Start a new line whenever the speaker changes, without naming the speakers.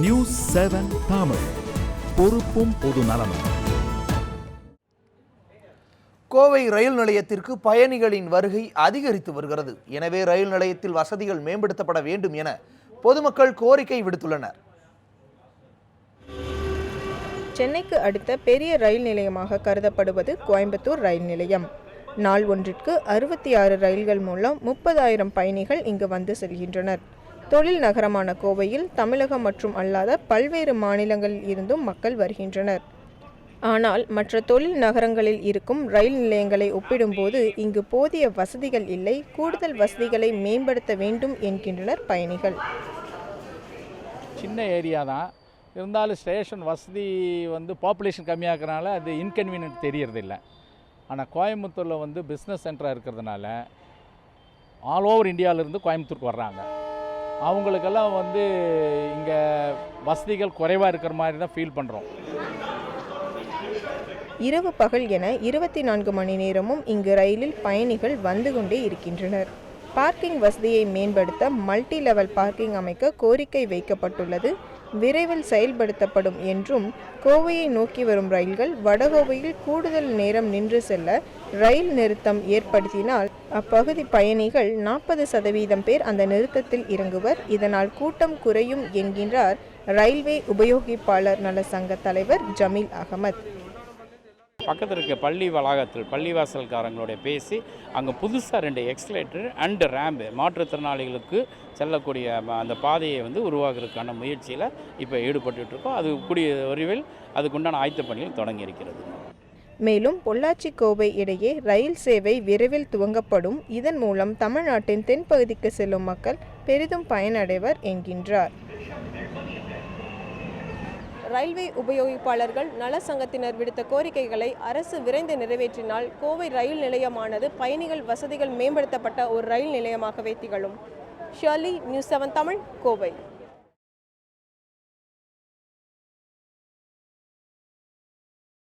News 7 Tamil, பொறுப்பும் பொது நலமும்.
கோவை ரயில் நிலையத்திற்கு பயணிகளின் வருகை அதிகரித்து வருகிறது. எனவே ரயில் நிலையத்தில் வசதிகள் மேம்படுத்தப்பட வேண்டும் என பொதுமக்கள் கோரிக்கை விடுத்துள்ளனர்.
சென்னைக்கு அடுத்த பெரிய ரயில் நிலையமாக கருதப்படுவது கோயம்புத்தூர் ரயில் நிலையம். நாள் ஒன்றிற்கு 66 ரயில்கள் மூலம் 30,000 பயணிகள் இங்கு வந்து செல்கின்றனர். தொழில் நகரமான கோவையில் தமிழகம் மற்றும் அல்லாத பல்வேறு மாநிலங்களில் இருந்தும் மக்கள் வருகின்றனர். ஆனால் மற்ற தொழில் நகரங்களில் இருக்கும் ரயில் நிலையங்களை ஒப்பிடும்போது இங்கு போதிய வசதிகள் இல்லை. கூடுதல் வசதிகளை மேம்படுத்த வேண்டும் என்கின்றனர் பயணிகள்.
சின்ன ஏரியா தான் இருந்தாலும் ஸ்டேஷன் வசதி பாப்புலேஷன் கம்மியாகிறனால அது இன்கன்வீனியன்ட் தெரியறதில்லை. ஆனால் கோயம்புத்தூரில் பிஸ்னஸ் சென்டராக இருக்கிறதுனால ஆல் ஓவர் இந்தியாவிலேருந்து கோயம்புத்தூருக்கு வர்றாங்க. அவங்களுக்கெல்லாம் இங்கே வசதிகள் குறைவாக இருக்கிற மாதிரி தான் ஃபீல் பண்ணுறோம்.
இரவு பகல் என 24 மணி நேரமும் இங்கு ரயிலில் பயணிகள் வந்து கொண்டே இருக்கின்றனர். பார்க்கிங் வசதியை மேம்படுத்த மல்டி லெவல் பார்க்கிங் அமைக்க கோரிக்கை வைக்கப்பட்டுள்ளது. விரைவில் செயல்படுத்தப்படும் என்றும், கோவையை நோக்கி வரும் ரயில்கள் வடகோவையில் கூடுதல் நேரம் நின்று செல்ல ரயில் நிறுத்தம் ஏற்படுத்தினால் அப்பகுதி பயணிகள் 40% பேர் அந்த நிறுத்தத்தில் இறங்குவர். இதனால் கூட்டம் குறையும் என்கின்றார் ரயில்வே உபயோகிப்பாளர் நல சங்க தலைவர் ஜமீல் அகமத்.
பக்கத்தில் இருக்க பள்ளி வளாகத்தில் பள்ளிவாசல்காரங்களோட பேசி அங்கே புதுசாக 2 எக்ஸ்கலேட்டர் அண்டு ரேம்பு மாற்றுத்திறனாளிகளுக்கு செல்லக்கூடிய அந்த பாதையை உருவாக்குறதுக்கான முயற்சியில் இப்போ ஈடுபட்டுருக்கோம். அது கூடிய விரைவில் அதுக்குண்டான ஆயத்த பணிகள் தொடங்கி இருக்கிறது.
மேலும் பொள்ளாச்சி கோவை இடையே ரயில் சேவை விரைவில் துவங்கப்படும். இதன் மூலம் தமிழ்நாட்டின் தென்பகுதிக்கு செல்லும் மக்கள் பெரிதும் பயனடைவர் என்கின்றார். ரயில்வே உபயோகிப்பாளர்கள் நல சங்கத்தினர் விடுத்த கோரிக்கைகளை அரசு விரைந்து நிறைவேற்றினால் கோவை ரயில் நிலையமானது பயணிகள் வசதிகள் மேம்படுத்தப்பட்ட ஒரு ரயில் நிலையமாகவே திகழும். Shirley, news 7 Tamil, Kovai.